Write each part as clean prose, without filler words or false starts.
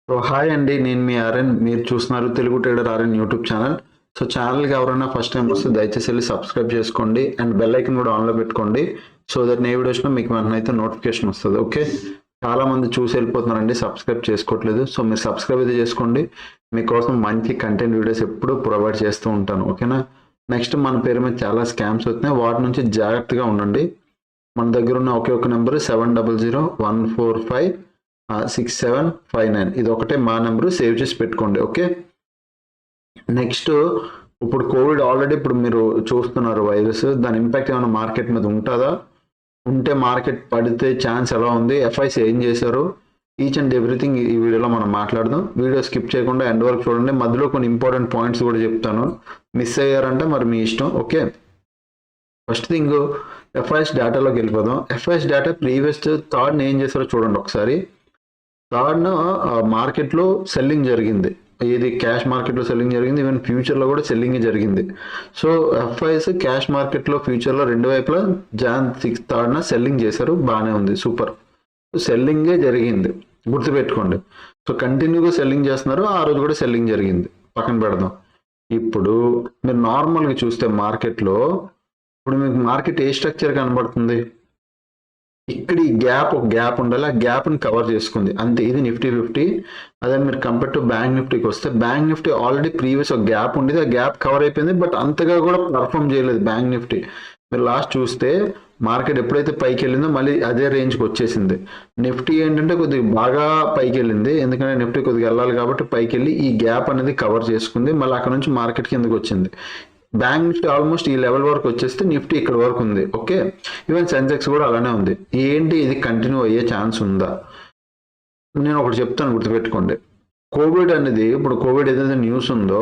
So hi అండి, నేను మీ RN. మీరు చూస్తున్నారు Telugu trader RN YouTube channel. So ఛానల్కి ఎవరైనా ఫస్ట్ టైం వస్తే దయచేసి వెళ్ళి సబ్స్క్రైబ్ చేసుకోండి అండ్ బెల్ ఐకన్ కూడా ఆన్లో పెట్టుకోండి. సో దట్ ఏ వీడియోస్లో మీకు వెంటనే నోటిఫికేషన్ వస్తుంది. ఓకే, చాలా మంది చూసి వెళ్ళిపోతున్నారండి, సబ్స్క్రైబ్ చేసుకోవట్లేదు. సో మీరు సబ్స్క్రైబ్ అయితే చేసుకోండి, మీకోసం మంచి కంటెంట్ వీడియోస్ ఎప్పుడు ప్రొవైడ్ చేస్తూ ఉంటాను. ఓకేనా. నెక్స్ట్ మన పేరు మీద చాలా స్కామ్స్ వస్తున్నాయి, వాటి నుంచి జాగ్రత్తగా ఉండండి. మన దగ్గర ఉన్న ఒకే ఒక నెంబర్ 7001456759. ఇది ఒకటే మా నెంబరు, సేవ్ చేసి పెట్టుకోండి. ఓకే. నెక్స్ట్, ఇప్పుడు కోవిడ్ ఆల్రెడీ ఇప్పుడు మీరు చూస్తున్నారు వైరస్, దాని ఇంపాక్ట్ ఏమైనా మార్కెట్ మీద ఉంటుందా, ఉంటే మార్కెట్ పడితే ఛాన్స్ ఎలా ఉంది, ఎఫ్ఐసి ఏం చేశారు, ఈచ్ అండ్ ఎవ్రీథింగ్ ఈ వీడియోలో మనం మాట్లాడదాం. వీడియో స్కిప్ చేయకుండా ఎండ్ వరకు చూడండి, మధ్యలో కొన్ని ఇంపార్టెంట్ పాయింట్స్ కూడా చెప్తాను. మిస్ అయ్యారంటే మరి మీ ఇష్టం. ఓకే. ఫస్ట్ థింగ్, ఎఫ్ఐఎస్ డేటాలోకి వెళ్ళిపోదాం. ఎఫ్ఐఎస్ డేటా ప్రీవియస్ థర్డ్ ఏం చేశారో చూడండి ఒకసారి. థర్డ్ మార్కెట్లో సెల్లింగ్ జరిగింది, ఇది క్యాష్ మార్కెట్లో సెల్లింగ్ జరిగింది, ఈవెన్ ఫ్యూచర్లో కూడా సెల్లింగ్ జరిగింది. సో ఎఫ్ఐఎస్ క్యాష్ మార్కెట్లో ఫ్యూచర్లో రెండు వైపులా Jan 6th సెల్లింగ్ చేశారు, బాగానే ఉంది, సూపర్. సెల్లింగే జరిగింది, గుర్తుపెట్టుకోండి. సో కంటిన్యూగా సెల్లింగ్ చేస్తున్నారు, ఆ రోజు కూడా సెల్లింగ్ జరిగింది, పక్కన పెడదాం. ఇప్పుడు మీరు నార్మల్గా చూస్తే మార్కెట్లో ఇప్పుడు మీకు మార్కెట్ ఏ స్ట్రక్చర్ కనబడుతుంది, ఇక్కడ ఈ ఒక గ్యాప్ ఉండాలి, ఆ గ్యాప్ని కవర్ చేసుకుంది అంతే. ఇది నిఫ్టీ 50. అదే మీరు కంపేర్ టు బ్యాంక్ నిఫ్టీకి వస్తే, బ్యాంక్ నిఫ్టీ ఆల్రెడీ ప్రీవియస్ ఒక గ్యాప్ ఉండేది, ఆ గ్యాప్ కవర్ అయిపోయింది, బట్ అంతగా కూడా పర్ఫామ్ చేయలేదు బ్యాంక్ నిఫ్టీ. మీరు లాస్ట్ చూస్తే మార్కెట్ ఎప్పుడైతే పైకి వెళ్ళిందో మళ్ళీ అదే రేంజ్కి వచ్చేసింది. నిఫ్టీ ఏంటంటే కొద్దిగా బాగా పైకి వెళ్ళింది, ఎందుకంటే నిఫ్టీ కొద్దిగా వెళ్ళాలి కాబట్టి పైకి వెళ్ళి ఈ గ్యాప్ అనేది కవర్ చేసుకుంది, మళ్ళీ అక్కడ నుంచి మార్కెట్ కిందకి వచ్చింది. బ్యాంక్ నిఫ్టీ ఆల్మోస్ట్ ఈ లెవెల్ వరకు వచ్చేస్తే నిఫ్టీ ఇక్కడ వరకు ఉంది. ఓకే, ఈవెన్ సెన్సెక్స్ కూడా అలానే ఉంది. ఏంటి, ఇది కంటిన్యూ అయ్యే ఛాన్స్ ఉందా? నేను ఒకటి చెప్తాను, గుర్తుపెట్టుకోండి. కోవిడ్ అనేది, ఇప్పుడు కోవిడ్ ఏదైతే న్యూస్ ఉందో,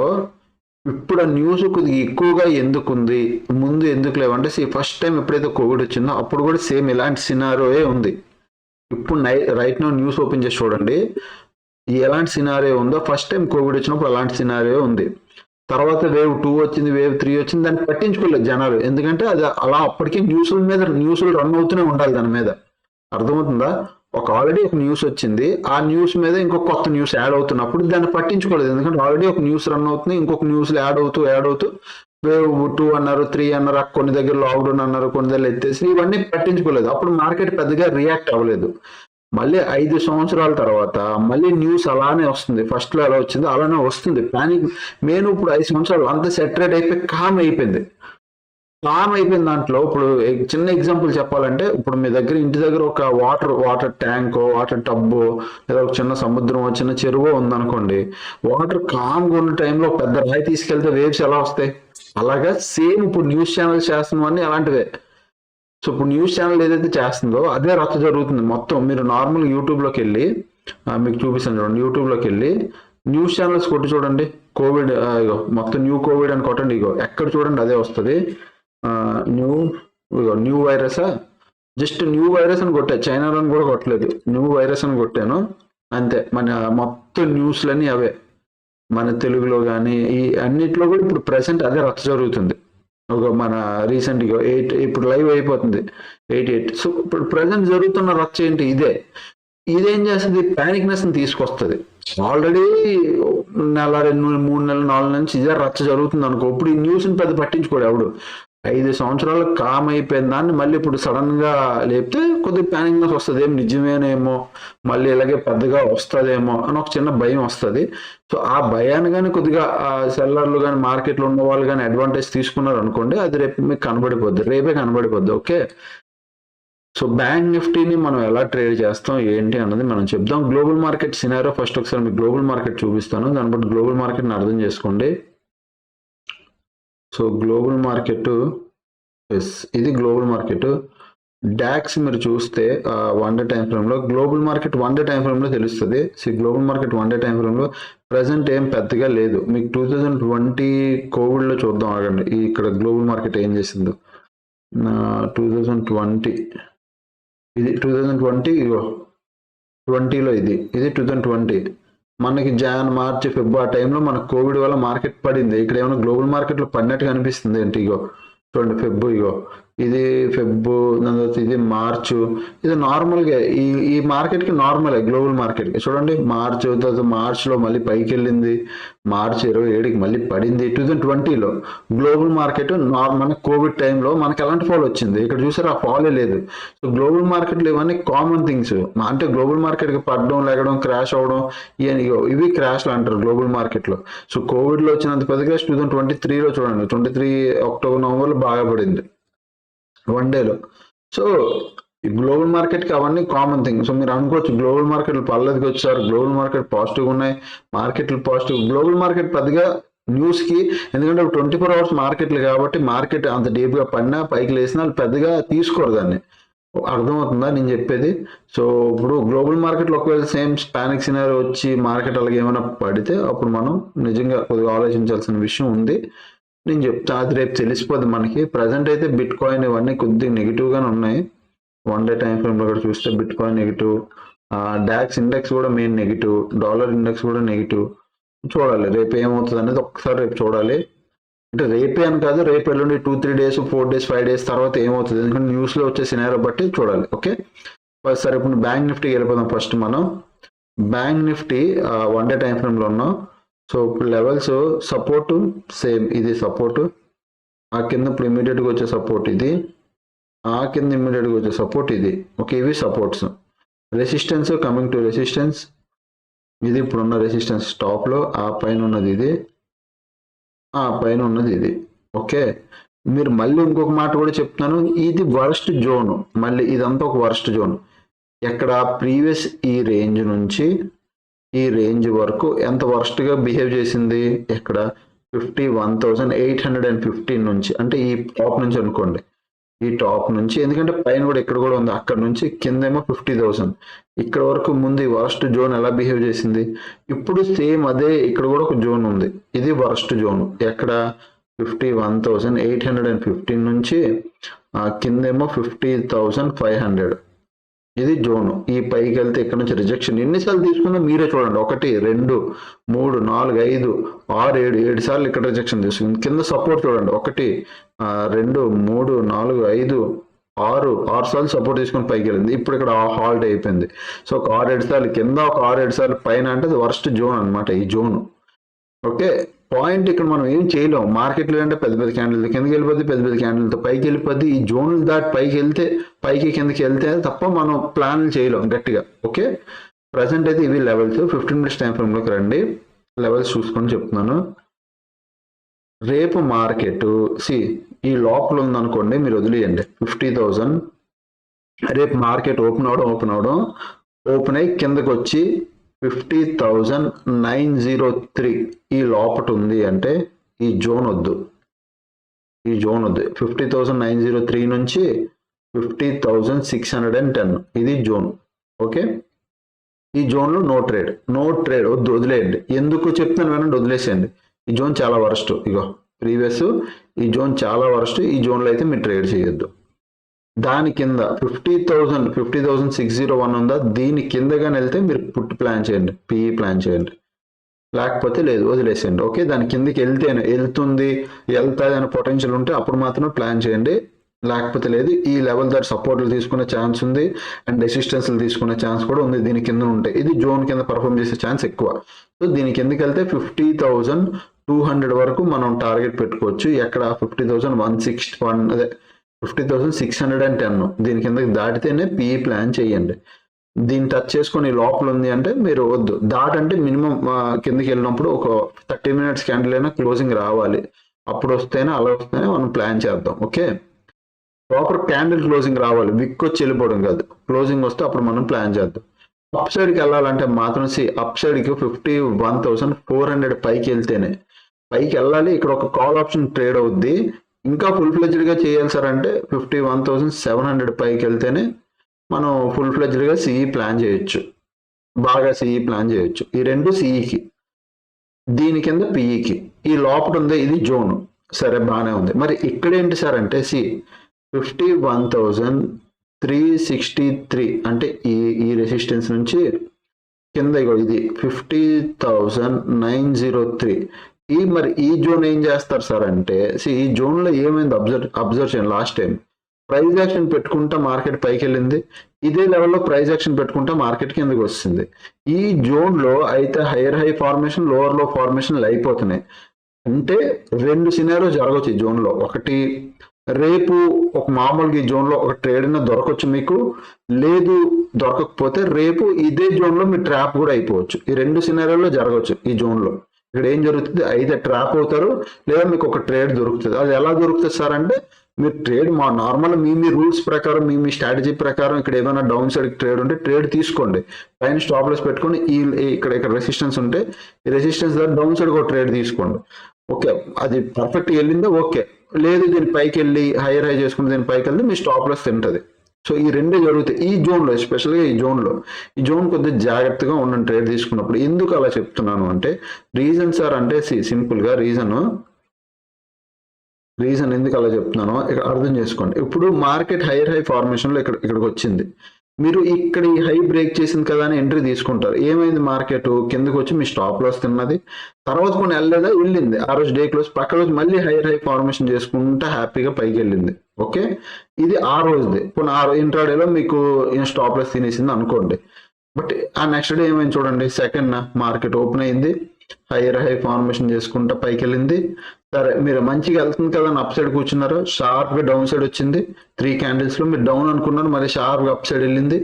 ఇప్పుడు ఆ న్యూస్ కొద్దిగా ఎక్కువగా ఎందుకు ఉంది, ముందు ఎందుకు లేవంటే, ఫస్ట్ టైం ఎప్పుడైతే కోవిడ్ వచ్చిందో అప్పుడు కూడా సేమ్ ఇలాంటి సినారియో ఉంది. ఇప్పుడు రైట్ నౌ న్యూస్ ఓపెన్ చేసి చూడండి, ఎలాంటి సినారియో ఉందో, ఫస్ట్ టైం కోవిడ్ వచ్చినప్పుడు అలాంటి సినారియో ఉంది. తర్వాత వేవ్ 2 వచ్చింది, వేవ్ 3 వచ్చింది, దాన్ని పట్టించుకోలేదు జనాలు, ఎందుకంటే అది అలా అప్పటికే న్యూస్లు రన్ అవుతూనే ఉండాలి దాని మీద. అర్థమవుతుందా? ఆల్రెడీ ఒక న్యూస్ వచ్చింది, ఆ న్యూస్ మీద ఇంకొక కొత్త న్యూస్ యాడ్ అవుతున్నప్పుడు దాన్ని పట్టించుకోలేదు, ఎందుకంటే ఆల్రెడీ ఒక న్యూస్ రన్ అవుతుంది, ఇంకొక న్యూస్లు యాడ్ అవుతూ వేవ్ 2 అన్నారు, 3 అన్నారు, కొన్ని దగ్గర లాక్డౌన్ అన్నారు, కొన్ని దగ్గర ఎత్తేసి, ఇవన్నీ పట్టించుకోలేదు. అప్పుడు మార్కెట్ పెద్దగా రియాక్ట్ అవ్వలేదు. మళ్ళీ 5 సంవత్సరాల తర్వాత మళ్ళీ న్యూస్ అలానే వస్తుంది, ఫస్ట్ లో ఎలా వచ్చిందో అలానే వస్తుంది. ప్యానిక్ మెయిన్ ఇప్పుడు 5 సంవత్సరాలు అంతా సెటరేట్ అయిపోయి కామ్ అయిపోయింది. దాంట్లో ఇప్పుడు చిన్న ఎగ్జాంపుల్ చెప్పాలంటే, ఇప్పుడు మీ దగ్గర ఇంటి దగ్గర ఒక వాటర్ ట్యాంక్, వాటర్ టబ్బు, లేదా ఒక చిన్న సముద్రం, చిన్న చెరువు ఉందనుకోండి, వాటర్ కామ్గా ఉన్న టైంలో పెద్ద రాయి తీసుకెళ్తే వేవ్స్ ఎలా వస్తాయి, అలాగా సేమ్ ఇప్పుడు న్యూస్ ఛానల్స్ చేస్తున్నవన్నీ అలాంటివే. సో ఇప్పుడు న్యూస్ ఛానల్ ఏదైతే చేస్తుందో అదే రచ్చ జరుగుతుంది మొత్తం. మీరు నార్మల్ యూట్యూబ్లోకి వెళ్ళి, మీకు చూపిస్తాను చూడండి, యూట్యూబ్లోకి వెళ్ళి న్యూస్ ఛానల్స్ కొట్టి చూడండి, కోవిడ్ ఇగో మొత్తం న్యూ కోవిడ్ అని కొట్టండి, ఇగో ఎక్కడ చూడండి అదే వస్తుంది. న్యూ వైరసా, జస్ట్ న్యూ వైరస్ అని కొట్టా, చైనాలో కూడా కొట్టలేదు, న్యూ వైరస్ అని కొట్టాను అంతే. మన మొత్తం న్యూస్లన్నీ అవే, మన తెలుగులో కానీ ఈ అన్నిట్లో కూడా ఇప్పుడు ప్రెసెంట్ అదే రచ్చ జరుగుతుంది. మన రీసెంట్గా 8 ఇప్పుడు లైవ్ అయిపోతుంది 88. సో ఇప్పుడు ప్రజెంట్ జరుగుతున్న రచ్చ ఏంటి, ఇదేం చేస్తుంది, ప్యానిక్నెస్ ని తీసుకొస్తుంది. ఆల్రెడీ నెల 2 3 నెలలు 4 నుంచి ఇదే రచ్చ జరుగుతుంది అనుకో, ఇప్పుడు ఈ న్యూస్ ని పెద్ద పట్టించుకోడు ఎవడు. 5 సంవత్సరాలు కామ్ అయిపోయిన దాన్ని మళ్ళీ ఇప్పుడు సడన్ గా లేపితే కొద్దిగా ప్యానిక్నెస్ వస్తుంది, ఏం నిజమేనేమో, మళ్ళీ ఇలాగే పెద్దగా వస్తుందేమో అని ఒక చిన్న భయం వస్తుంది. సో ఆ భయాన్ని కానీ కొద్దిగా సెల్లర్లు కానీ మార్కెట్లో ఉన్న వాళ్ళు కానీ అడ్వాంటేజ్ తీసుకున్నారు అనుకోండి, అది రేపు మీకు రేపే కనబడిపోద్ది. ఓకే. సో బ్యాంక్ నిఫ్టీని మనం ఎలా ట్రేడ్ చేస్తాం ఏంటి అన్నది మనం చెప్దాం. గ్లోబల్ మార్కెట్ సినారో ఫస్ట్ ఒకసారి మీకు గ్లోబల్ మార్కెట్ చూపిస్తాను, దాన్ని బట్టి గ్లోబల్ మార్కెట్ని అర్థం చేసుకోండి. సో గ్లోబల్ మార్కెట్, ఇది గ్లోబల్ మార్కెట్. డాక్స్ మీరు చూస్తే 1 డే టైం ఫ్రేమ్లో, గ్లోబల్ మార్కెట్ 1 డే టైం ఫ్రేమ్లో తెలుస్తుంది. గ్లోబల్ మార్కెట్ 1 డే టైం ఫ్రేమ్లో ప్రజెంట్ ఏం పెద్దగా లేదు. మీకు 2020 కోవిడ్లో చూద్దాం, ఆగండి, ఇక్కడ గ్లోబల్ మార్కెట్ ఏం చేసిందో. 2020 ఇది 2020, ఇగో 20లో ఇది 2020. మనకి జాన్ మార్చి ఫిబ్రవరి ఆ టైంలో మనకు కోవిడ్ వల్ల మార్కెట్ పడింది. ఇక్కడ ఏమైనా గ్లోబల్ మార్కెట్లో పడినట్టుగా అనిపిస్తుంది ఏంటి, ఇగో చూడండి, ఇగో ఇది ఫెబ్, దాని తర్వాత ఇది మార్చు. ఇది నార్మల్గా ఈ మార్కెట్కి నార్మల్ గ్లోబల్ మార్కెట్కి చూడండి. తర్వాత మార్చ్లో మళ్ళీ పైకి వెళ్ళింది, మార్చ్ 27కి మళ్ళీ పడింది. 2020లో గ్లోబల్ మార్కెట్ మన కోవిడ్ టైంలో మనకి ఎలాంటి ఫాల్ వచ్చింది, ఇక్కడ చూసారు ఆ ఫాలే లేదు. సో గ్లోబల్ మార్కెట్లో ఇవన్నీ కామన్ థింగ్స్. అంటే గ్లోబల్ మార్కెట్కి పడడం, లేగడం, క్రాష్ అవ్వడం, ఇవి క్రాష్లు అంటారు గ్లోబల్ మార్కెట్లో. సో కోవిడ్లో వచ్చినంత పెద్ద క్రాష్ 2023లో చూడండి, 23 అక్టోబర్ నవంబర్లో బాగా పడింది 1 డేలో. సో గ్లోబల్ మార్కెట్కి అవన్నీ కామన్ థింగ్. సో మీరు అనుకోవచ్చు గ్లోబల్ మార్కెట్లు పల్లెదికి వచ్చారు, గ్లోబల్ మార్కెట్ పాజిటివ్ ఉన్నాయి, మార్కెట్లు పాజిటివ్. గ్లోబల్ మార్కెట్ పెద్దగా న్యూస్కి, ఎందుకంటే 24 అవర్స్ మార్కెట్లు కాబట్టి మార్కెట్ అంత డీప్గా పడినా పైకి లేసినా పెద్దగా తీసుకోరు దాన్ని. అర్థమవుతుందా నేను చెప్పేది? సో ఇప్పుడు గ్లోబల్ మార్కెట్లో ఒకవేళ సేమ్ పానిక్ సినారియో వచ్చి మార్కెట్ అలాగే ఏమైనా పడితే అప్పుడు మనం నిజంగా కొద్దిగా ఆలోచించాల్సిన విషయం ఉంది. నేను చెప్తా, అది రేపు తెలిసిపోద్ది మనకి. ప్రజెంట్ అయితే బిట్ కాయిన్ ఇవన్నీ కొద్దిగా నెగిటివ్గానే ఉన్నాయి. 1 డే టైం ఫ్రేమ్లో కూడా చూస్తే bit coin negative, DAX index కూడా మెయిన్ నెగిటివ్, డాలర్ ఇండెక్స్ కూడా నెగిటివ్. చూడాలి రేపు ఏమవుతుంది అనేది ఒకసారి రేపు చూడాలి. అంటే రేపే అని కాదు, రేపు ఎల్లుండి 2-3 డేస్, 4 డేస్, 5 డేస్ తర్వాత ఏమవుతుంది, ఎందుకంటే న్యూస్లో వచ్చే సినారో బట్టి చూడాలి. ఓకే, సరే ఇప్పుడు బ్యాంక్ నిఫ్టీకి వెళ్ళిపోదాం. ఫస్ట్ మనం బ్యాంక్ నిఫ్టీ 1 డే టైం ఫ్రేమ్లో ఉన్నాం. సో ఇప్పుడు లెవెల్స్ సపోర్ట్ సేమ్, ఇది సపోర్ట్, ఆ కింద ఇప్పుడు ఇమీడియట్గా వచ్చే సపోర్ట్ ఇది, ఆ కింద ఇమీడియట్గా వచ్చే సపోర్ట్ ఇది. ఓకే, ఇవి supports. Resistance, coming to resistance, ఇది ఇప్పుడున్న రెసిస్టెన్స్ టాప్లో, ఆ పైన ఉన్నది ఇది, ఆ పైన ఉన్నది ఇది. ఓకే, మీరు మళ్ళీ ఇంకొక మాట కూడా చెప్తున్నాను, ఇది వర్స్ట్ జోన్. మళ్ళీ ఇదంతా ఒక వర్స్ట్ జోన్. ఎక్కడ ప్రీవియస్ ఈ రేంజ్ నుంచి ఈ రేంజ్ వరకు ఎంత వర్స్ట్గా బిహేవ్ చేసింది, ఎక్కడ 51,815 నుంచి, అంటే ఈ టాప్ నుంచి అనుకోండి, ఈ టాప్ నుంచి, ఎందుకంటే పైన కూడా ఇక్కడ కూడా ఉంది, అక్కడ నుంచి కిందేమో 50,000, ఇక్కడ వరకు ముందు ఈ వర్స్ట్ జోన్ ఎలా బిహేవ్ చేసింది. ఇప్పుడు సేమ్ అదే ఇక్కడ కూడా ఒక జోన్ ఉంది, ఇది వర్స్ట్ జోన్. ఎక్కడ 51,815 నుంచి కిందేమో 50,500, ఇది జోన్. ఈ పైకి వెళ్తే ఇక్కడ నుంచి రిజెక్షన్. ఎన్నిసార్లు తీసుకుందో మీరే చూడండి, 1, 2, 3, 4, 5, 6, 7 సార్లు ఇక్కడ రిజెక్షన్ తీసుకుంది. కింద సపోర్ట్ చూడండి, 1, 2, 3, 4, 5, 6 సార్లు సపోర్ట్ తీసుకొని పైకి వెళ్ళింది. ఇప్పుడు ఇక్కడ హాల్ట్ అయిపోయింది. సో ఒక 6-7 సార్లు కింద, ఒక 6-7 సార్లు పైన, అంటే అది వర్స్ట్ జోన్ అనమాట ఈ జోన్. ఓకే, పాయింట్ ఇక్కడ మనం ఏం చేయలేం. మార్కెట్లో అంటే పెద్ద పెద్ద క్యాండిల్తో కిందకి వెళ్ళిపోద్ది, పెద్ద పెద్ద క్యాండిల్తో పైకి వెళ్ళిపోద్ది. ఈ జోన్లు దాటి పైకి వెళ్తే, పైకి కిందకి వెళ్తే తప్ప మనం ప్లాన్లు చేయలేం గట్టిగా. ఓకే, ప్రజెంట్ అయితే ఇవి లెవెల్స్. 15 మినిట్స్ టైం ఫ్రేమ్లోకి రండి, లెవెల్స్ చూసుకొని చెప్తున్నాను. రేపు మార్కెట్ ఈ లోపల ఉందనుకోండి, మీరు వదిలేయండి 50,000. రేపు మార్కెట్ ఓపెన్ అవడం ఓపెన్ అయ్యి కిందకి వచ్చి 50,903 ఈ లోపట ఉంది అంటే ఈ జోన్ వద్దు, 50,903 నుంచి 50,610 ఇది జోన్. ఓకే, ఈ జోన్లో నో ట్రేడ్ వద్దు, వదిలేయండి. ఎందుకు చెప్తాను వినండి, వదిలేసేయండి. ఈ జోన్ చాలా వరస్ట్. ఇగో ప్రీవియస్ ఈ జోన్ చాలా వరస్ట్. ఈ జోన్లో అయితే మీరు ట్రేడ్ చేయొద్దు. దాని కింద 50,601 ఉందా, దీని కిందగానే వెళ్తే మీరు పుట్ ప్లాన్ చేయండి, పిఈ ప్లాన్ చేయండి, లేకపోతే లేదు, వదిలేసేయండి. ఓకే, దాని కిందకి వెళ్తుంది అనే పొటెన్షియల్ ఉంటే అప్పుడు మాత్రం ప్లాన్ చేయండి, లేకపోతే లేదు. ఈ లెవెల్ దాటి సపోర్ట్లు తీసుకునే ఛాన్స్ ఉంది, అండ్ రెసిస్టెన్స్లు తీసుకునే ఛాన్స్ కూడా ఉంది. దీని కింద ఉంటాయి, ఇది జోన్ కింద పర్ఫామ్ చేసే ఛాన్స్ ఎక్కువ. సో దీని కిందకి వెళ్తే 50,200 వరకు మనం టార్గెట్ పెట్టుకోవచ్చు. ఎక్కడ 50,161, అదే 50,610 దీని కిందకి దాటితేనే పిఈ ప్లాన్ చేయండి. దీన్ని టచ్ చేసుకొని లోపల ఉంది అంటే మీరు వద్దు. దాటంటే మినిమం కిందకి వెళ్ళినప్పుడు ఒక 30 మినిట్స్ క్యాండిల్ అయినా క్లోజింగ్ రావాలి, అప్పుడు వస్తేనే అలా వస్తేనే మనం ప్లాన్ చేద్దాం. ఓకే, ప్రాపర్ క్యాండిల్ క్లోజింగ్ రావాలి, విక్ వచ్చి వెళ్ళిపోవడం కాదు. క్లోజింగ్ వస్తే అప్పుడు మనం ప్లాన్ చేద్దాం. అప్ సైడ్కి వెళ్ళాలంటే మాత్రం అప్ సైడ్కి 51,400 పైకి వెళ్తేనే పైకి వెళ్ళాలి. ఇక్కడ ఒక కాల్ ఆప్షన్ ట్రేడ్ అవుద్ది. ఇంకా ఫుల్ ఫ్లెడ్జ్డ్గా చేయాలి సార్ అంటే 51,700 పైకి వెళ్తేనే మనం ఫుల్ ఫ్లెడ్జ్డ్గా సిఈ ప్లాన్ చేయొచ్చు, బాగా సిఈ ప్లాన్ చేయొచ్చు. ఈ రెండు సిఈకి, దీని కింద పిఈకి. ఈ లోపల ఉంది ఇది జోన్, సరే బాగానే ఉంది. మరి ఇక్కడ ఏంటి సార్ అంటే 51,363 అంటే ఈ రెసిస్టెన్స్ నుంచి కింద ఇది 50,903. మరి ఈ జోన్ ఏం చేస్తారు సార్ అంటే ఈ జోన్లో ఏమైంది అబ్జర్వ్ చేయండి. లాస్ట్ టైం ప్రైస్ యాక్షన్ పెట్టుకుంటా మార్కెట్ పైకి వెళ్ళింది, ఇదే లెవెల్లో ప్రైస్ యాక్షన్ పెట్టుకుంటా మార్కెట్ కిందకి వస్తుంది. ఈ జోన్ లో అయితే హైయర్ హై ఫార్మేషన్, లోవర్ లో ఫార్మేషన్లు అయిపోతున్నాయి. అంటే 2 సినారియో జరగవచ్చు ఈ జోన్ లో. ఒకటి, రేపు ఒక మామూలుగా ఈ జోన్ లో ఒక ట్రేడ్ అయినా దొరకవచ్చు మీకు, లేదు దొరకకపోతే రేపు ఇదే జోన్ లో మీ ట్రాప్ కూడా అయిపోవచ్చు. ఈ 2 సినారియోలో జరగవచ్చు ఈ జోన్ లో. ఇక్కడ ఏం జరుగుతుంది, అయితే ట్రాప్ అవుతారు లేదా మీకు ఒక ట్రేడ్ దొరుకుతుంది. అది ఎలా దొరుకుతుంది సార్ అంటే, మీరు ట్రేడ్ మా నార్మల్ మీ రూల్స్ ప్రకారం, మీ స్ట్రాటజీ ప్రకారం ఇక్కడ ఏమైనా డౌన్ సైడ్ ట్రేడ్ ఉంటే ట్రేడ్ తీసుకోండి, పైన స్టాప్ లాస్ పెట్టుకొని ఇక్కడ రెసిస్టెన్స్ ఉంటే ఈ రెసిస్టెన్స్ దగ్గర డౌన్ సైడ్ ఒక ట్రేడ్ తీసుకోండి. ఓకే, అది పర్ఫెక్ట్ వెళ్ళిందో ఓకే, లేదు దీని పైకి వెళ్ళి హైయర్ హై చేసుకుని దీని పైకి వెళ్ళి మీ స్టాప్ లాస్ తింటది. సో ఈ రెండే జరుగుతాయి ఈ జోన్లో, ఎస్పెషల్గా ఈ జోన్ కొద్దిగా జాగ్రత్తగా ఉండండి ట్రేడ్ తీసుకున్నప్పుడు. ఎందుకు అలా చెప్తున్నాను అంటే, రీజన్ సార్ అంటే సింపుల్గా రీజన్ ఎందుకు అలా చెప్తున్నానో ఇక్కడ అర్థం చేసుకోండి. ఇప్పుడు మార్కెట్ హైయర్ హై ఫార్మేషన్లో ఇక్కడికి వచ్చింది, మీరు ఇక్కడ ఈ హై బ్రేక్ చేసింది కదా అని ఎంట్రీ తీసుకుంటారు. ఏమైంది, మార్కెట్ కిందకి వచ్చి మీ స్టాప్ లాస్ తిన్నది, తర్వాత కొన్ని వెళ్ళలేదా, వెళ్ళింది. ఆ రోజు డే క్లోజ్ పక్క రోజు మళ్ళీ హైయర్ హై ఫార్మేషన్ చేసుకుంటా హ్యాపీగా పైకి వెళ్ళింది. ఓకే, ఇది ఆ రోజుది. కొన్ని ఇంట్రాడేలో మీకు స్టాప్ లాస్ తినేసింది అనుకోండి. బట్ ఆ నెక్స్ట్ డే ఏమైంది చూడండి, సెకండ్ మార్కెట్ ఓపెన్ అయింది, హైయర్ హై ఫార్మేషన్ చేసుకుంటా పైకి వెళ్ళింది. సరే, మీరు మంచిగా వెళ్తుంది కదా అని అప్ సైడ్ కూర్చున్నారు, షార్ప్ గా డౌన్ సైడ్ వచ్చింది. 3 క్యాండిల్స్ లో మీరు డౌన్ అనుకున్నారు, మరి షార్ప్ గా అప్ సైడ్ వెళ్ళింది.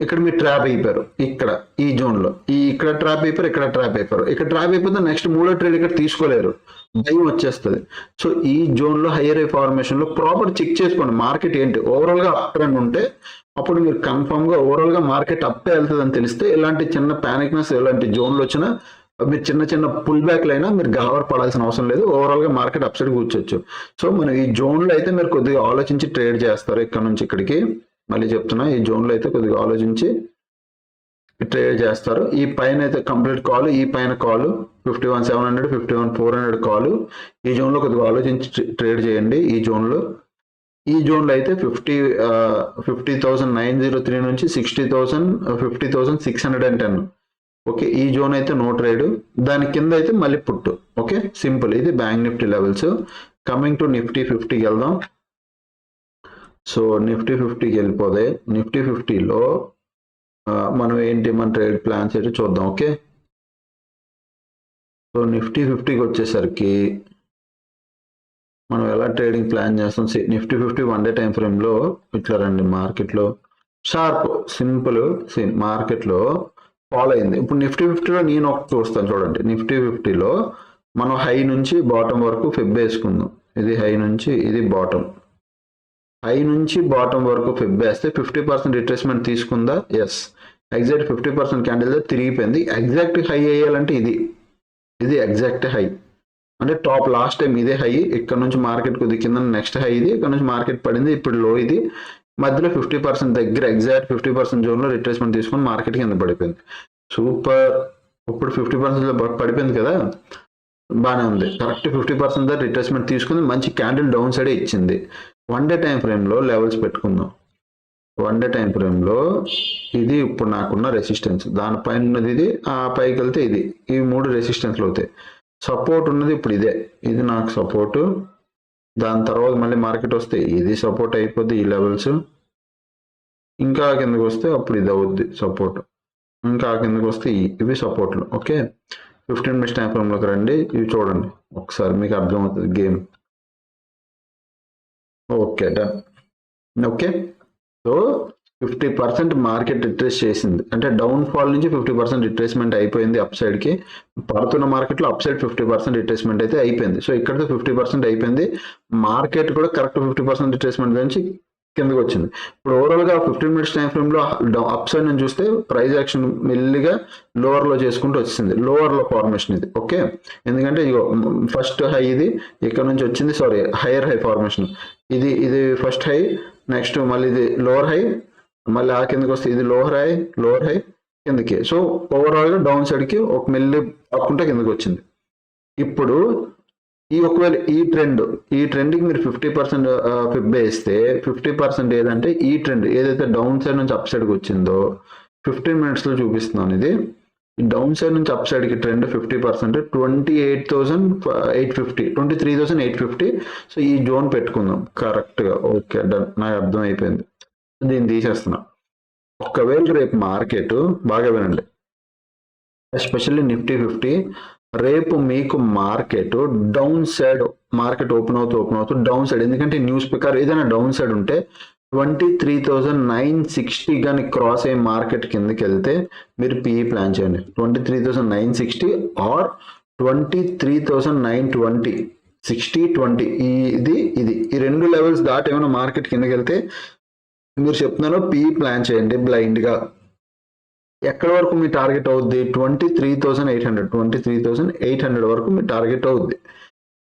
ఇక్కడ మీరు ట్రాప్ అయిపోయారు, ఇక్కడ ఈ జోన్ లో ఇక్కడ ట్రాప్ అయిపోయారు, ఇక్కడ ట్రాప్ అయిపోయారు. ఇక్కడ ట్రాప్ అయిపోతే నెక్స్ట్ 3వ ట్రేడ్ ఇక్కడ తీసుకోలేరు, భయం వచ్చేస్తుంది. సో ఈ జోన్ లో హైయర్ హై ఫార్మేషన్ లో ప్రాపర్ చెక్ చేసుకోండి మార్కెట్ ఏంటి. ఓవరాల్ గా అప్ ట్రెండ్ ఉంటే అప్పుడు మీరు కన్ఫర్మ్ గా ఓవరాల్ గా మార్కెట్ అప్పే వెళ్తుంది అని తెలిస్తే, ఇలాంటి చిన్న పానిక్నెస్ ఇలాంటి జోన్లు వచ్చినా మీరు చిన్న పుల్ బ్యాక్లు అయినా మీరు గావర్ పడాల్సిన అవసరం లేదు, ఓవరాల్ గా మార్కెట్ అప్ సైడ్ కూర్చోవచ్చు. సో మనం ఈ జోన్ లో అయితే మీరు కొద్దిగా ఆలోచించి ట్రేడ్ చేస్తారు. ఇక్కడ నుంచి ఇక్కడికి మళ్ళీ చెప్తున్నా, ఈ జోన్ లో అయితే కొద్దిగా ఆలోచించి ట్రేడ్ చేస్తారు. ఈ పైన అయితే కంప్లీట్ కాల్, ఈ పైన కాల్ 51,700 51,400 కాల్. ఈ జోన్ లో కొద్దిగా ఆలోచించి ట్రేడ్ చేయండి. ఈ జోన్ లో అయితే 50,903 నుంచి 60,000 50,610. ఓకే, ఈ జోన్ అయితే నో ట్రేడ్, దాని కింద అయితే మళ్ళీ పుట్టు. Okay, simple. ఇది bank Nifty levels. Coming to Nifty 50కి వెళ్దాం. సో నిఫ్టీ 50కి వెళ్ళిపోతే, నిఫ్టీ 50లో మనం ఏంటి మన ట్రేడ్ ప్లాన్స్ అయితే చూద్దాం. ఓకే, సో నిఫ్టీ 50కి వచ్చేసరికి మనం ఎలా ట్రేడింగ్ ప్లాన్ చేస్తాం. నిఫ్టీ 50 1 డే టైం ఫ్రేమ్లో ఇట్లా రండి, మార్కెట్లో షార్ప్ సింపుల్ మార్కెట్లో ఫాలో అయింది. ఇప్పుడు నిఫ్టీ 50లో నేను ఒకటి చూస్తాను చూడండి. నిఫ్టీ 50లో మనం హై నుంచి బాటం వరకు ఫెబ్ వేసుకుందాం. ఇది హై నుంచి ఇది బాటం, హై నుంచి బాటం వరకు ఫెబ్ వేస్తే 50% రిట్రేస్మెంట్ తీసుకుందా? ఎస్, ఎగ్జాక్ట్ 50% క్యాండిల్ తిరిగిపోయింది. ఎగ్జాక్ట్ హై వేయాలంటే ఇది ఎగ్జాక్ట్ హై అంటే టాప్ లాస్ట్ టైం ఇదే హై. ఇక్కడ నుంచి మార్కెట్ కొద్ది కింద నెక్స్ట్ హై ఇది, ఇక్కడ నుంచి మార్కెట్ పడింది, ఇప్పుడు లో ఇది. మధ్యలో 50% దగ్గర ఎగ్జాక్ట్ 50% జోన్లో రిట్రేస్మెంట్ తీసుకొని మార్కెట్ కింద పడిపోయింది. సూపర్, ఇప్పుడు 50% పడిపోయింది కదా, బాగానే ఉంది. కరెక్ట్ 50% దగ్గర రిట్రేస్మెంట్ తీసుకుని మంచి క్యాండిల్ డౌన్ సైడే ఇచ్చింది. 1 డే టైం ఫ్రేమ్లో లెవెల్స్ పెట్టుకుందాం. 1 డే టైం ఫ్రేమ్లో ఇది ఇప్పుడు నాకున్న రెసిస్టెన్స్, దానిపైన ఉన్నది ఇది, ఆ పైకి వెళ్తే ఇది, ఈ 3 రెసిస్టెన్స్లు అవుతాయి. సపోర్ట్ ఉన్నది ఇప్పుడు ఇదే, ఇది నాకు సపోర్టు. దాని తర్వాత మళ్ళీ మార్కెట్ వస్తే ఇది సపోర్ట్ అయిపోద్ది, ఈ లెవెల్స్. ఇంకా కిందకి వస్తే అప్పుడు ఇది అవుద్ది సపోర్ట్, ఇంకా కిందకి వస్తే ఇవి సపోర్ట్లు. ఓకే, 15 మినిట్స్ టైం ఫ్రేమ్లోకి రండి, ఇవి చూడండి ఒకసారి, మీకు అర్థమవుతుంది game. Okay, done. Okay, so 50% market retrace చేసింది, అంటే డౌన్ ఫాల్ నుంచి 50% రిట్రేస్మెంట్ అయిపోయింది అప్ సైడ్కి. పడుతున్న మార్కెట్లో అప్ సైడ్ 50% రిట్రేస్మెంట్ అయితే అయిపోయింది. సో ఇక్కడతో 50% అయిపోయింది. మార్కెట్ కూడా కరెక్ట్ 50% రిట్రేస్మెంట్ నుంచి కిందకి వచ్చింది. ఇప్పుడు ఓవరాల్గా 15 మినిట్స్ టైం ఫ్రేమ్లో అప్ సైడ్ నుంచి చూస్తే ప్రైస్ యాక్షన్ మెల్లిగా లోవర్లో చేసుకుంటూ వచ్చింది, లోవర్లో ఫార్మేషన్ ఇది. ఓకే, ఎందుకంటే ఇగో ఫస్ట్ హై ఇది ఇక్కడ నుంచి వచ్చింది, సారీ హైయర్ హై ఫార్మేషన్ ఇది ఫస్ట్ హై, నెక్స్ట్ మళ్ళీ ఇది లోవర్ హై, మళ్ళీ ఆ కిందకి వస్తే ఇది లోవర్ హై కిందకి. సో ఓవరాల్గా డౌన్ సైడ్కి ఒక మెల్లి పక్కుంటే కిందకి వచ్చింది. ఇప్పుడు ఒకవేళ ఈ ట్రెండ్కి మీరు 50% ఫిబ్ వేస్తే 50% ఏదంటే ఈ ట్రెండ్ ఏదైతే డౌన్ సైడ్ నుంచి అప్ సైడ్కి వచ్చిందో 15 మినిట్స్లో చూపిస్తున్నాను. ఇది డౌన్ సైడ్ నుంచి అప్ సైడ్ కి ట్రెండ్ 50%, 28,850, 23,850. సో ఈ జోన్ పెట్టుకుందాం కరెక్ట్ గా. ఓకే డన్, నాకు అర్థం అయిపోయింది. దీన్ని తీసేస్తున్నా. ఒకవేళ రేపు మార్కెట్ బాగా వినండి, ఎస్పెషల్లీ నిఫ్టీ 50 రేపు మీకు market down side, market open అవుతూ డౌన్ సైడ్, ఎందుకంటే న్యూస్ ప్రకారం ఏదైనా డౌన్ సైడ్ ఉంటే 23,960 కానీ క్రాస్ అయ్యే మార్కెట్ కిందకి వెళ్తే మీరు పిఈ ప్లాన్ చేయండి. 23,960 ఆర్ 23,920, 60-20, ఇది ఈ రెండు లెవెల్స్ దాటి ఏమైనా మార్కెట్ కిందకి వెళ్తే మీరు చెప్తున్నారో పిఈ ప్లాన్ చేయండి బ్లైండ్ గా. ఎక్కడ వరకు మీ టార్గెట్ అవుద్ది? 23,800 వరకు మీ టార్గెట్ అవుద్ది.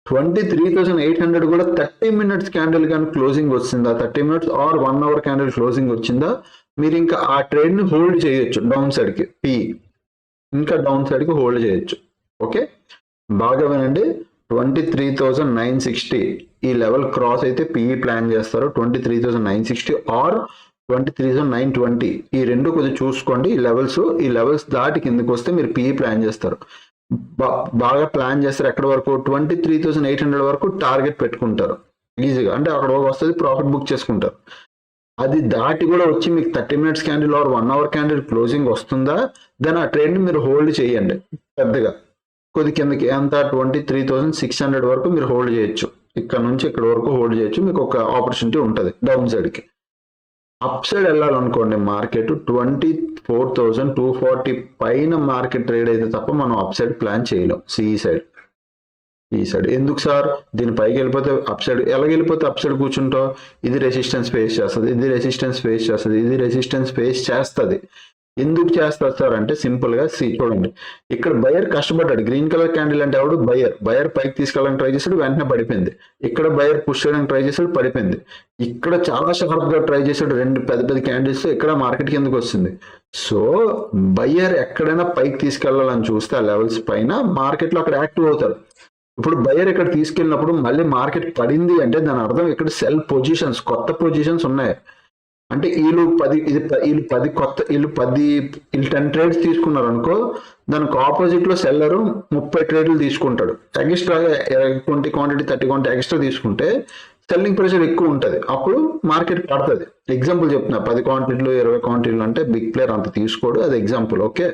23,800 కూడా 30 minutes క్యాండిల్ కానీ క్లోజింగ్ వచ్చిందా, 30 minutes or 1 hour candle closing వచ్చిందా, మీరు ఇంకా ఆ ట్రేడ్ ని హోల్డ్ చేయొచ్చు డౌన్ సైడ్ కి, పి ఇంకా డౌన్ సైడ్ కి హోల్డ్ చేయొచ్చు. ఓకే బాగా వినండి, 23,960 ఈ లెవెల్ క్రాస్ అయితే పిఈ ప్లాన్ చేస్తారు. 23,960 ఆర్ 23,920 ఈ రెండు కొద్దిగా చూసుకోండి. ఈ లెవెల్స్ దాటి కిందకి వస్తే మీరు పిఈ ప్లాన్ చేస్తారు. బాగా ప్లాన్ చేస్తారు. ఎక్కడ వరకు? 23,800 వరకు టార్గెట్ పెట్టుకుంటారు ఈజీగా, అంటే అక్కడ వస్తుంది, ప్రాఫిట్ బుక్ చేసుకుంటారు. అది దాటి కూడా వచ్చి మీకు 30 minutes candle or 1 hour candle closing వస్తుందా, దాని ఆ ట్రేడ్ ని మీరు హోల్డ్ చేయండి పెద్దగా. కొద్ది కిందకి ఎంత 23,600 వరకు మీరు హోల్డ్ చేయొచ్చు. ఇక్కడ నుంచి ఇక్కడ వరకు హోల్డ్ చేయొచ్చు, మీకు ఒక ఆపర్చునిటీ ఉంటుంది డౌన్ సైడ్ కి. అప్ సైడ్ వెళ్ళాలనుకోండి మార్కెట్ 24,240 పైన మార్కెట్ ట్రేడ్ అయితే తప్ప మనం అప్ సైడ్ ప్లాన్ చేయలేం. ఈ సైడ్ ఎందుకు సార్? దీని పైకి వెళ్ళిపోతే అప్ సైడ్, ఎలా వెళ్ళిపోతే అప్ సైడ్ కూర్చుంటావు? ఇది రెసిస్టెన్స్ ఫేస్ చేస్తుంది, ఇది రెసిస్టెన్స్ ఫేస్ చేస్తుంది, ఇది రెసిస్టెన్స్ ఫేస్ చేస్తుంది. ఎందుకు చేస్తారు సార్ అంటే సింపుల్ గా చూడండి, ఇక్కడ బయర్ కష్టపడ్డాడు. గ్రీన్ కలర్ క్యాండిల్ అంటే ఎవడు? బయర్ పైకి తీసుకెళ్ళడానికి ట్రై చేశాడు, వెంటనే పడిపోయింది. ఇక్కడ బయర్ పుష్ చేయడానికి ట్రై చేశాడు, పడిపోయింది. ఇక్కడ చాలా షార్ప్ గా ట్రై చేశాడు, రెండు పెద్ద క్యాండిల్స్, ఇక్కడ మార్కెట్ కిందకి వస్తుంది. సో బయర్ ఎక్కడైనా పైకి తీసుకెళ్లాలని చూస్తే ఆ లెవెల్స్ పైన మార్కెట్ లో అక్కడ యాక్టివ్ అవుతారు. ఇప్పుడు బయర్ ఇక్కడ తీసుకెళ్ళినప్పుడు మళ్ళీ మార్కెట్ పడింది అంటే దాని అర్థం ఇక్కడ సెల్ పొజిషన్స్, కొత్త పొజిషన్స్ ఉన్నాయి. అంటే వీళ్ళు 10 ట్రేడ్స్ తీసుకున్నారు అనుకో, దానికి ఆపోజిట్ లో సెల్లరు 30 ట్రేడ్లు తీసుకుంటాడు. ఎక్స్ట్రా 20 క్వాంటిటీ 30 క్వాంటిటీ ఎక్స్ట్రా తీసుకుంటే సెల్లింగ్ ప్రెషర్ ఎక్కువ ఉంటుంది, అప్పుడు మార్కెట్ పడుతుంది. ఎగ్జాంపుల్ చెప్తున్నా, 10 క్వాంటిటీలు 20 క్వాంటిటీలు అంటే బిగ్ ప్లేయర్ అంత తీసుకోడు, అది ఎగ్జాంపుల్. ఓకే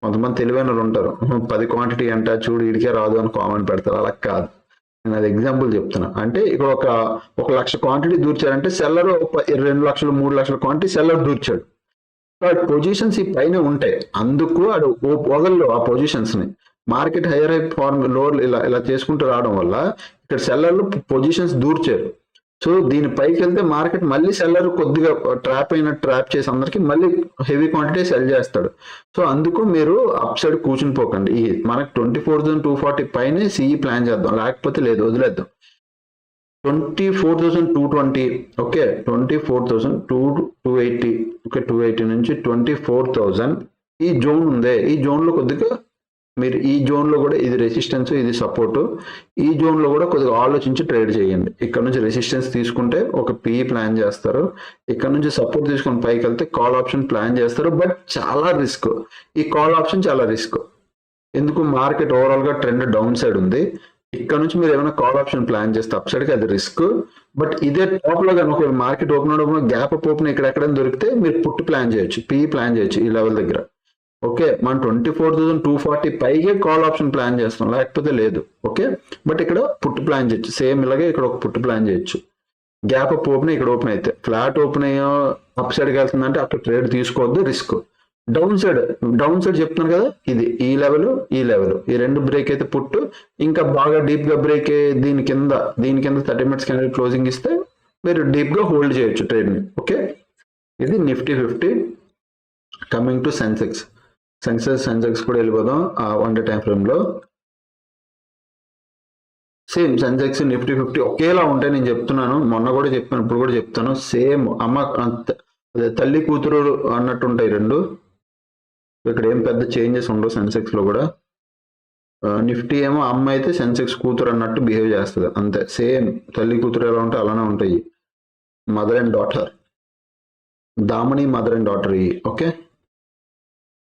కొంతమంది తెలివైన ఉంటారు, 10 క్వాంటిటీ అంట చూడు ఇడికే రాదు అని కామెంట్ పెడతారు. అలా కాదు, నేను అది ఎగ్జాంపుల్ చెప్తున్నా. అంటే ఇక్కడ ఒక 1,00,000 క్వాంటిటీ దూర్చారంటే సెల్లర్ 2 లక్షలు 3 లక్షల క్వాంటిటీ సెల్లర్ దూర్చాడు. పొజిషన్స్ ఈ పైన ఉంటాయి, అందుకు అడు వదల్లో ఆ పొజిషన్స్ ని. మార్కెట్ హైయర్ ఫార్మ్ లోవర్ ఇలా చేసుకుంటూ రావడం వల్ల ఇక్కడ సెల్లర్లు పొజిషన్స్ దూర్చారు. సో దీని పైకి వెళ్తే మార్కెట్ మళ్ళీ సెల్లర్ కొద్దిగా ట్రాప్ చేసి అందరికి మళ్ళీ హెవీ క్వాంటిటీ సెల్ చేస్తాడు. సో అందుకు మీరు అప్ సైడ్ కూర్చుని పోకండి. మనకు 24,240 పైనే సిఈ ప్లాన్ చేద్దాం, లేకపోతే లేదు వదిలేద్దాం. 24,220 ఓకే, 24,280 ఓకే, 280 నుంచి 24,000 ఈ జోన్ ఉందే, ఈ జోన్ లో కొద్దిగా మీరు ఈ జోన్ లో కూడా ఇది రెసిస్టెన్స్, ఇది సపోర్ట్, ఈ జోన్ లో కూడా కొద్దిగా ఆలోచించి ట్రేడ్ చేయండి. ఇక్కడ నుంచి రెసిస్టెన్స్ తీసుకుంటే ఒక పిఈ ప్లాన్ చేస్తారు, ఇక్కడ నుంచి సపోర్ట్ తీసుకొని పైకి వెళ్తే కాల్ ఆప్షన్ ప్లాన్ చేస్తారు. బట్ చాలా రిస్క్, ఈ కాల్ ఆప్షన్ చాలా రిస్క్. ఎందుకు? మార్కెట్ ఓవరాల్ గా ట్రెండ్ డౌన్ సైడ్ ఉంది, ఇక్కడ నుంచి మీరు ఏమైనా కాల్ ఆప్షన్ ప్లాన్ చేస్తే అప్ సైడ్ కి అది రిస్క్. బట్ ఇదే టాప్ లో కనుక మార్కెట్ ఓపెన్ అవడం గ్యాప్ అప్ ఓపెన్ ఎక్కడెక్కడ దొరికితే మీరు పుట్ ప్లాన్ చేయొచ్చు, పిఈ ప్లాన్ చేయొచ్చు ఈ లెవెల్ దగ్గర. ఓకే మనం 24,240 పైగే కాల్ ఆప్షన్ ప్లాన్ చేస్తాం, లేకపోతే లేదు. ఓకే బట్ ఇక్కడ పుట్ ప్లాన్ చేయొచ్చు, సేమ్ ఇలాగే ఇక్కడ ఒక పుట్ ప్లాన్ చేయొచ్చు. గ్యాప్ అప్ ఓపెన్ ఇక్కడ ఓపెన్ అయితే, ఫ్లాట్ ఓపెన్ అయ్యో అప్ సైడ్కి వెళ్తుందంటే అక్కడ ట్రేడ్ తీసుకోవద్దు, రిస్క్. డౌన్ సైడ్ చెప్తున్నాను కదా, ఇది ఈ లెవెల్ ఈ రెండు బ్రేక్ అయితే పుట్టు, ఇంకా బాగా డీప్ గా బ్రేక్ దీని కింద 30 minutes క్యాండిల్ క్లోజింగ్ ఇస్తే మీరు డీప్ గా హోల్డ్ చేయొచ్చు ట్రేడ్ ని. ఓకే ఇది నిఫ్టీ 50. కమింగ్ టు సెన్సెక్స్ కూడా వెళ్ళిపోదాం ఆ 1 day టైం ఫ్రేమ్ లో. సేమ్ సెన్సెక్స్ నిఫ్టీ 50 ఒకేలా ఉంటాయి, నేను చెప్తున్నాను, మొన్న కూడా చెప్పాను, ఇప్పుడు కూడా చెప్తాను. సేమ్ అమ్మ అదే తల్లి కూతురు అన్నట్టు ఉంటాయి రెండు. ఇక్కడ ఏం పెద్ద చేంజెస్ ఉండవు సెన్సెక్స్ లో కూడా. నిఫ్టీ ఏమో అమ్మ అయితే సెన్సెక్స్ కూతురు అన్నట్టు బిహేవ్ చేస్తుంది అంతే. సేమ్ తల్లి కూతురు ఎలా ఉంటాయి అలానే ఉంటాయి, మదర్ అండ్ డాటర్, దామని mother and daughter. Okay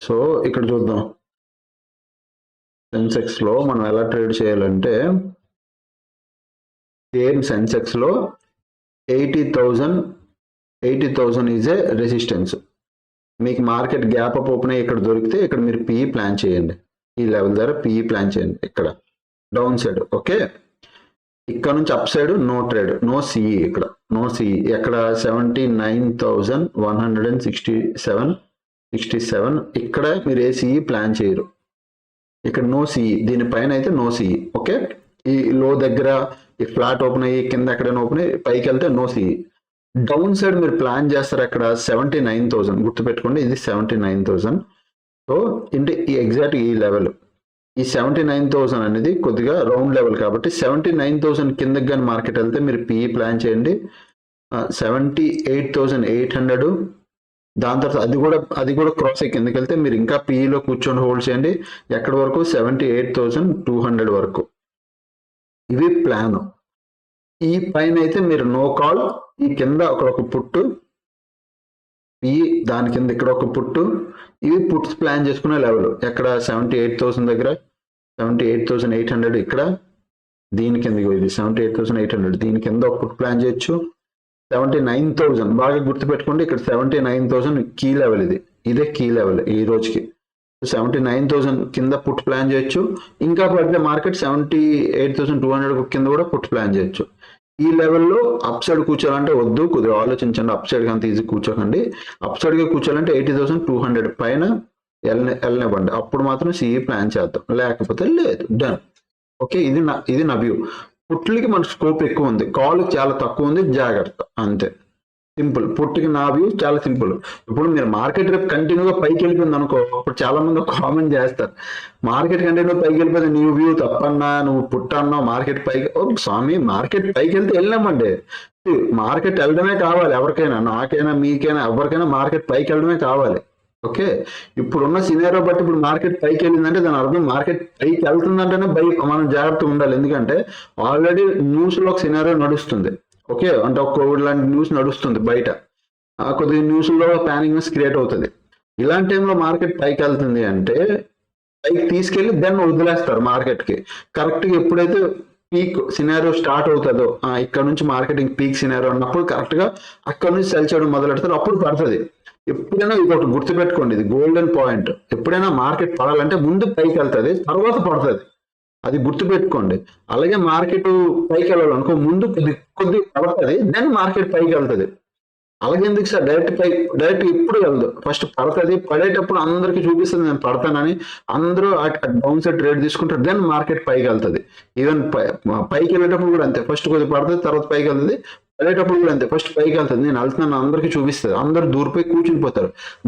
so ఇక్కడ చూద్దాం, సెన్సెక్స్లో మనం ఎలా ట్రేడ్ చేయాలంటే సేమ్ సెన్సెక్స్లో 80,000 ఈజ్ ఏ రెసిస్టెన్స్. మీకు మార్కెట్ గ్యాప్ అప్ ఓపెన్ అయ్యి ఇక్కడ దొరికితే ఇక్కడ మీరు పిఈ ప్లాన్ చేయండి, ఈ లెవెల్ దగ్గర పిఈ ప్లాన్ చేయండి. ఇక్కడ డౌన్ సైడ్ ఓకే, ఇక్కడ నుంచి up side no trade, no CE, ఇక్కడ నో సిఈ. ఎక్కడ 79,167 ఇక్కడ మీరు ఏ సిఈ ప్లాన్ చేయరు, ఇక్కడ నో సిఈ, దీనిపైన అయితే నో సిఈ. ఓకే, ఈ లో దగ్గర ఈ ఫ్లాట్ ఓపెన్ అయ్యి కింద ఎక్కడైనా ఓపెన్ అయ్యి పైకి వెళ్తే నో సిఈ. డౌన్ సైడ్ మీరు ప్లాన్ చేస్తారు అక్కడ 79,000, గుర్తుపెట్టుకోండి ఇది 79,000. సో ఇంటి ఈ ఎగ్జాక్ట్ ఈ లెవెల్, ఈ 79,000 అనేది కొద్దిగా రౌండ్ లెవెల్ కాబట్టి 79,000 కిందకి కానీ మార్కెట్ వెళ్తే మీరు పిఈ ప్లాన్ చేయండి. 78,800, దాని తర్వాత అది కూడా క్రాస్ అయ్యి కిందకి వెళ్తే మీరు ఇంకా పిఈలో కూర్చొని హోల్డ్ చేయండి. ఎక్కడి వరకు 78,200 వరకు. ఇవి ప్లాన్. ఈ పైన అయితే మీరు నో కాల్, ఈ కింద ఒక పుట్టు, ఈ దాని కింద ఇక్కడ ఒక పుట్టు, ఇవి పుట్స్ ప్లాన్ చేసుకునే లెవెల్. ఎక్కడ 78,000 దగ్గర 78,800, ఇక్కడ దీని కింద ఇది 78,800, దీని కింద ఒక పుట్ ప్లాన్ చేయొచ్చు. 79,000 బాగా గుర్తుపెట్టుకోండి, ఇక్కడ 79,000 కీ లెవెల్, ఇదే కీ లెవెల్ ఈ రోజుకి. 79,000 కింద పుట్ ప్లాన్ చేయొచ్చు. ఇంకా పడితే మార్కెట్ 78,200 కింద కూడా పుట్ ప్లాన్ చేయొచ్చు. ఈ లెవెల్లో అప్ సైడ్ కూర్చోాలంటే వద్దు, కొద్దిగా ఆలోచించండి. అప్ సైడ్ అంత ఈజీ కూర్చోకండి. అప్ సైడ్ గా కూర్చోాలంటే 80,200 పైన వెళ్ళనివ్వండి, అప్పుడు మాత్రం సిఈ ప్లాన్ చేద్దాం, లేకపోతే లేదు. డన్. ఓకే, ఇది నా వ్యూ. పుట్లకి మనకు స్కోప్ ఎక్కువ ఉంది, కాల్ చాలా తక్కువ ఉంది, జాగ్రత్త, అంతే. సింపుల్. పుట్టికి నా వ్యూ చాలా సింపుల్. ఇప్పుడు మీరు మార్కెట్ రేపు కంటిన్యూగా పైకి వెళ్ళిపోయింది అనుకో, ఇప్పుడు చాలా మంది కామెంట్ చేస్తారు, మార్కెట్ కంటిన్యూ పైకి వెళ్ళిపోయింది, నీ వ్యూ తప్పన్నా, నువ్వు పుట్టన్నావు మార్కెట్ పైకి. ఓ స్వామి, మార్కెట్ పైకి వెళ్తే వెళ్ళామండి. మార్కెట్ వెళ్ళడమే కావాలి ఎవరికైనా, నాకైనా మీకైనా ఎవరికైనా మార్కెట్ పైకి వెళ్ళడమే కావాలి. ఓకే, ఇప్పుడున్న సినారియో బట్టి ఇప్పుడు మార్కెట్ పైకి వెళ్ళిందంటే దాని అర్థం మార్కెట్ పైకి వెళ్తుందంటేనే మనం జాగ్రత్తగా ఉండాలి. ఎందుకంటే ఆల్రెడీ న్యూస్ లో ఒక సినారియో నడుస్తుంది. ఓకే, అంటే ఒక కోవిడ్ లాంటి న్యూస్ నడుస్తుంది బయట, కొద్దిగా న్యూస్లో ప్యానిక్ న్యూస్ క్రియేట్ అవుతుంది. ఇలాంటి టైంలో మార్కెట్ పైకి వెళ్తుంది అంటే పైకి తీసుకెళ్లి దాన్ని వదిలేస్తారు మార్కెట్కి. కరెక్ట్గా ఎప్పుడైతే పీక్ సినారియో స్టార్ట్ అవుతుందో, ఇక్కడ నుంచి మార్కెటింగ్ పీక్ సినారియో అన్నప్పుడు కరెక్ట్గా అక్కడ నుంచి సెల్ చేయడం మొదలెడతారు, అప్పుడు పడుతుంది. ఎప్పుడైనా ఇది ఒకటి గుర్తుపెట్టుకోండి, ఇది గోల్డెన్ పాయింట్. ఎప్పుడైనా మార్కెట్ పడాలంటే ముందు పైకి వెళ్తుంది, తర్వాత పడుతుంది, అది గుర్తుపెట్టుకోండి. అలాగే మార్కెట్ పైకి వెళ్ళాలనుకో, ముందు కొద్ది పడుతుంది, దెన్ మార్కెట్ పైకి వెళ్తుంది. అలాగే ఎందుకు సార్ డైరెక్ట్ ఇప్పుడు వెళ్దు, ఫస్ట్ పడుతుంది, పడేటప్పుడు అందరికి చూపిస్తుంది నేను పడతానని, అందరూ డౌన్ సైడ్ ట్రేడ్ తీసుకుంటారు, దెన్ మార్కెట్ పైకి వెళ్తుంది. ఈవెన్ పైకి వెళ్ళేటప్పుడు కూడా అంతే, ఫస్ట్ కొద్దిగా పడుతుంది, తర్వాత పైకి వెళ్తుంది. వెళ్ళేటప్పుడు కూడా అంతే, ఫస్ట్ పైకి వెళ్తుంది, నేను వెళ్తున్నాను అందరికీ చూపిస్తుంది, అందరు దూరిపోయి కూర్చుని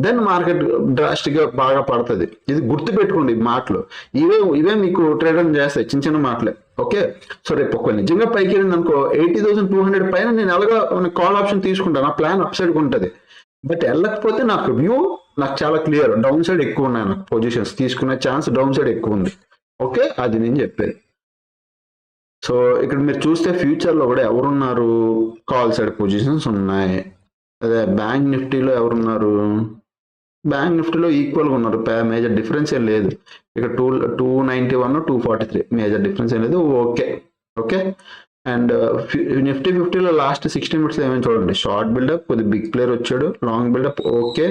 దెన్ మార్కెట్ డ్రాస్టిక్ గా బాగా పడుతుంది. ఇది గుర్తుపెట్టుకోండి మాటలు, ఇవే మీకు ట్రేడింగ్ చేస్తాయి, చిన్న చిన్న మాటలే. ఓకే, సో రేపు ఒక నిజంగా పైకి వెళ్ళింది అనుకో 80,200 పైన నేను ఎలాగా కాల్ ఆప్షన్ తీసుకుంటాను, నా ప్లాన్ అప్ సైడ్ ఉంటుంది. బట్ వెళ్ళకపోతే నాకు వ్యూ నాకు చాలా క్లియర్, డౌన్ సైడ్ ఎక్కువ ఉన్నాయి, నాకు పొజిషన్స్ తీసుకునే ఛాన్స్ డౌన్ సైడ్ ఎక్కువ ఉంది. ఓకే, అది నేను చెప్పేది. సో ఇక్కడ మీరు చూస్తే ఫ్యూచర్ లో కూడా ఎవరున్నారు, కాల్ సైడ్ పొజిషన్స్ ఉన్నాయి. అదే బ్యాంక్ నిఫ్టీలో ఎవరున్నారు, బ్యాంక్ నిఫ్టీలో ఈక్వల్గా ఉన్నారు, మేజర్ డిఫరెన్స్ ఏం లేదు. ఇక్కడ 291 243 మేజర్ డిఫరెన్స్ ఏం లేదు. ఓకే ఓకే, అండ్ నిఫ్టీ 50లో లాస్ట్ 16 మినిట్స్ ఏమైనా చూడండి, షార్ట్ బిల్డప్, కొద్ది బిగ్ ప్లేయర్ వచ్చాడు, లాంగ్ బిల్డప్, ఓకే,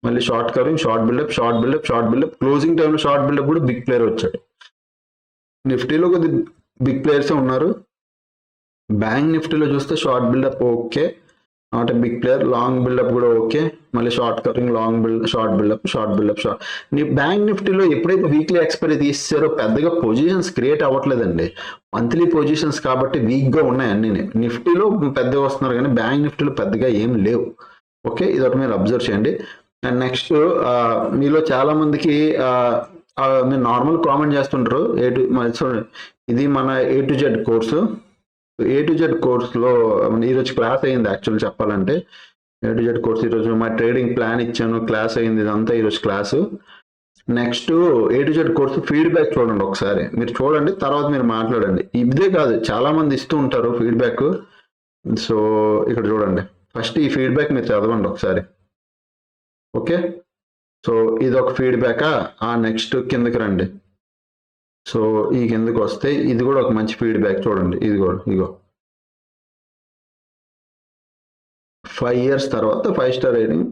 మళ్ళీ short covering, short buildup, short buildup, short buildup, closing టైంలో షార్ట్ బిల్డప్ కూడా బిగ్ ప్లేయర్ వచ్చాడు. నిఫ్టీలో కొద్ది బిగ్ ప్లేయర్స్ ఉన్నారు. బ్యాంక్ నిఫ్టీలో చూస్తే short buildup okay, not a big player, long buildup కూడా ఓకే, మళ్ళీ short covering, long build, short buildup, short buildup, short. Bank నిఫ్టీలో ఎప్పుడైతే వీక్లీ ఎక్స్పైరీ తీసారో పెద్దగా పొజిషన్స్ క్రియేట్ అవ్వట్లేదండి, మంత్లీ పొజిషన్స్ కాబట్టి వీక్ గా ఉన్నాయి అన్ని. నిఫ్టీలో పెద్దగా వస్తున్నారు కానీ బ్యాంక్ నిఫ్టీలో పెద్దగా ఏం లేవు. ఓకే, ఇదొకటి మీరు అబ్జర్వ్ చేయండి. అండ్ నెక్స్ట్ మీలో చాలా మందికి మీరు నార్మల్ కామెంట్ చేస్తుంటారు, చూడండి ఇది మన A to Z course. A to Z కోర్సులో ఈరోజు క్లాస్ అయింది, యాక్చువల్ చెప్పాలంటే A to Z కోర్స్ ఈరోజు మా ట్రేడింగ్ ప్లాన్ ఇచ్చాను, క్లాస్ అయింది, ఇదంతా ఈరోజు class. Next A to Z course feedback చూడండి ఒకసారి, మీరు చూడండి తర్వాత మీరు మాట్లాడండి. ఇదే కాదు చాలా మంది ఇస్తూ ఉంటారు ఫీడ్బ్యాక్. సో ఇక్కడ చూడండి, ఫస్ట్ ఈ ఫీడ్బ్యాక్ మీరు చదవండి ఒకసారి. ఓకే, సో ఇది ఒక ఫీడ్బ్యాక్. నెక్స్ట్ కిందకి రండి, సో ఈ కిందకి వస్తే ఇది కూడా ఒక మంచి ఫీడ్బ్యాక్ చూడండి, ఇది కూడా ఇగో 5 years తర్వాత 5 స్టార్ రేటింగ్,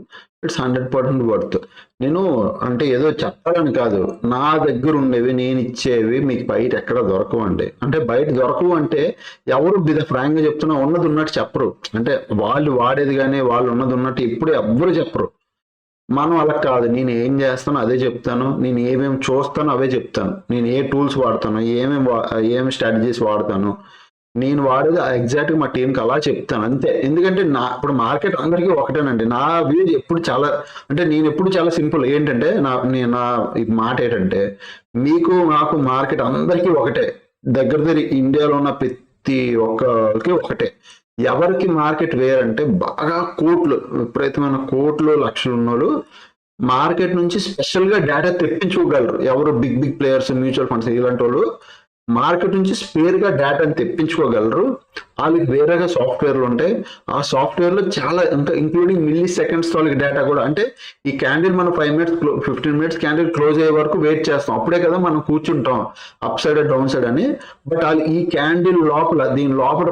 ఇట్స్ 100% వర్త్. నేను అంటే ఏదో చెప్పాలని కాదు, నా దగ్గర ఉండేవి నేను ఇచ్చేవి మీకు బయట ఎక్కడ దొరకవు అండి. అంటే బయట దొరకవు అంటే ఎవరు ఫ్రాంక్ గా చెప్తున్నా ఉన్నది ఉన్నట్టు చెప్పరు. అంటే వాళ్ళు వాడేది కానీ వాళ్ళు ఉన్నది ఉన్నట్టు ఎప్పుడు ఎవ్వరు చెప్పరు. మనం అలా కాదు, నేను ఏం చేస్తానో అదే చెప్తాను, నేను ఏమేమి చూస్తానో అవే చెప్తాను, నేను ఏ టూల్స్ వాడతాను, ఏమేమి స్ట్రాటజీస్ వాడతాను, నేను వాడేది ఎగ్జాక్ట్గా మా టీంకి అలా చెప్తాను అంతే. ఎందుకంటే ఇప్పుడు మార్కెట్ అందరికీ ఒకటేనండి. నా వ్యూ ఎప్పుడు చాలా, అంటే నేను ఎప్పుడు చాలా సింపుల్ ఏంటంటే నా మాట ఏంటంటే, మీకు నాకు మార్కెట్ అందరికీ ఒకటే, దగ్గర ఇండియాలో ఉన్న ప్రతి ఒక్కరికి ఒకటే. ఎవరికి మార్కెట్ వేరంటే బాగా విపరీతమైన కోట్లు లక్షలు ఉన్నోళ్ళు మార్కెట్ నుంచి స్పెషల్ గా డేటా తెప్పించుకోగలరు. ఎవరు బిగ్ ప్లేయర్స్, మ్యూచువల్ ఫండ్స్ ఇలాంటి వాళ్ళు మార్కెట్ నుంచి స్పేర్ గా డేటాని తెప్పించుకోగలరు. వాళ్ళకి వేరేగా సాఫ్ట్వేర్లు ఉంటాయి. ఆ సాఫ్ట్వేర్ లో చాలా ఇంకా ఇంక్లూడింగ్ మిల్లీ సెకండ్స్ వాళ్ళకి డేటా కూడా. అంటే ఈ క్యాండిల్ మనం 5 minutes 15 minutes క్యాండిల్ క్లోజ్ అయ్యే వరకు వెయిట్ చేస్తాం, అప్పుడే కదా మనం కూర్చుంటాం అప్ సైడ్ డౌన్ సైడ్ అని. బట్ వాళ్ళు ఈ క్యాండిల్ లోపల దీని లోపల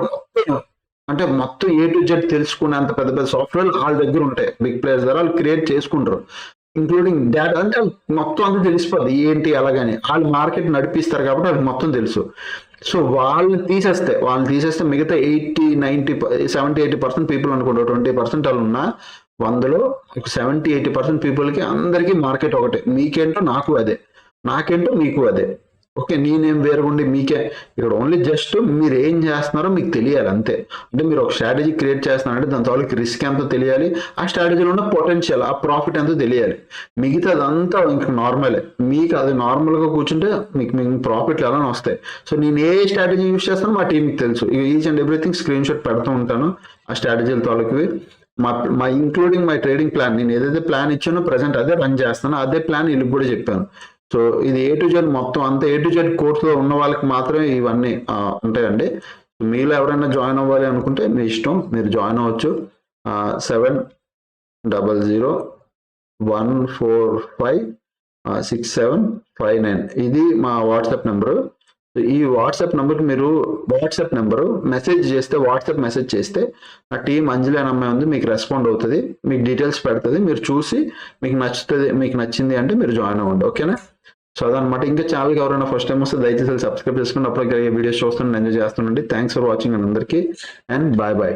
అంటే మొత్తం A to Z తెలుసుకునే అంత పెద్ద పెద్ద సాఫ్ట్వేర్ వాళ్ళ దగ్గర ఉంటాయి. బిగ్ ప్లేయర్స్ ద్వారా వాళ్ళు క్రియేట్ చేసుకుంటారు, ఇంక్లూడింగ్ డేటా. అంటే మొత్తం అంతా తెలిసిపోద్ది ఏంటి అలాగని. వాళ్ళు మార్కెట్ నడిపిస్తారు కాబట్టి వాళ్ళకి మొత్తం తెలుసు. సో వాళ్ళని తీసేస్తే మిగతా 70-80% పీపుల్ అనుకుంటా, 20% వాళ్ళు ఉన్నా 100లో 70-80% పీపుల్కి అందరికీ మార్కెట్ ఒకటే. మీకేంటో నాకు అదే, నాకేంటో మీకు అదే. ఓకే, నేనేం వేరుగుండి మీకే ఇక్కడ ఓన్లీ జస్ట్ మీరు ఏం చేస్తున్నారో మీకు తెలియాలి అంతే. అంటే మీరు ఒక స్ట్రాటజీ క్రియేట్ చేస్తున్నారంటే దాని తాలూకు రిస్క్ ఎంతో తెలియాలి, ఆ స్ట్రాటజీలో ఉన్న పొటెన్షియల్, ఆ ప్రాఫిట్ ఎంతో తెలియాలి. మిగతాదంతా ఇంకా నార్మలే. మీకు అది నార్మల్గా కూర్చుంటే మీకు ప్రాఫిట్లు ఎలా వస్తాయి. సో నేను ఏ స్ట్రాటజీ యూస్ చేస్తానో మా టీంకి తెలుసు. Each and everything screen shot పెడుతూ ఉంటాను ఆ స్ట్రాటజీల తాలూకువి. మా ఇంక్లూడింగ్ మై ట్రేడింగ్ ప్లాన్, నేను ఏదైతే ప్లాన్ ఇచ్చానో ప్రజెంట్ అదే రన్ చేస్తాను, అదే ప్లాన్ వీళ్ళకి కూడా చెప్పాను. సో ఇది A to Z మొత్తం అంతా A to Z కోర్సులో ఉన్న వాళ్ళకి మాత్రమే ఇవన్నీ ఉంటాయండి. మీలో ఎవరైనా జాయిన్ అవ్వాలి అనుకుంటే మీ ఇష్టం, మీరు జాయిన్ అవ్వచ్చు. 700-145-6759 ఇది మా వాట్సాప్ నెంబరు. ఈ వాట్సాప్ నెంబర్కి మీరు వాట్సాప్ మెసేజ్ చేస్తే నా టీం అంజలి అనే అమ్మాయి ఉంది, మీకు రెస్పాండ్ అవుతుంది, మీకు డీటెయిల్స్ పెడుతుంది. మీరు చూసి మీకు నచ్చింది అంటే మీరు జాయిన్ అవ్వండి. ఓకేనా? సో అదనమాట. ఇంకా ఛానల్కి ఎవరైనా ఫస్ట్ టైం వస్తే దయచేసి సబ్స్క్రైబ్ చేసుకుని అప్పుడు వీడియోస్ చూస్తుండే ఎంజాయ్ చేస్తుండండి. థ్యాంక్స్ ఫర్ వాచింగ్ అందరికీ, అండ్ బాయ్.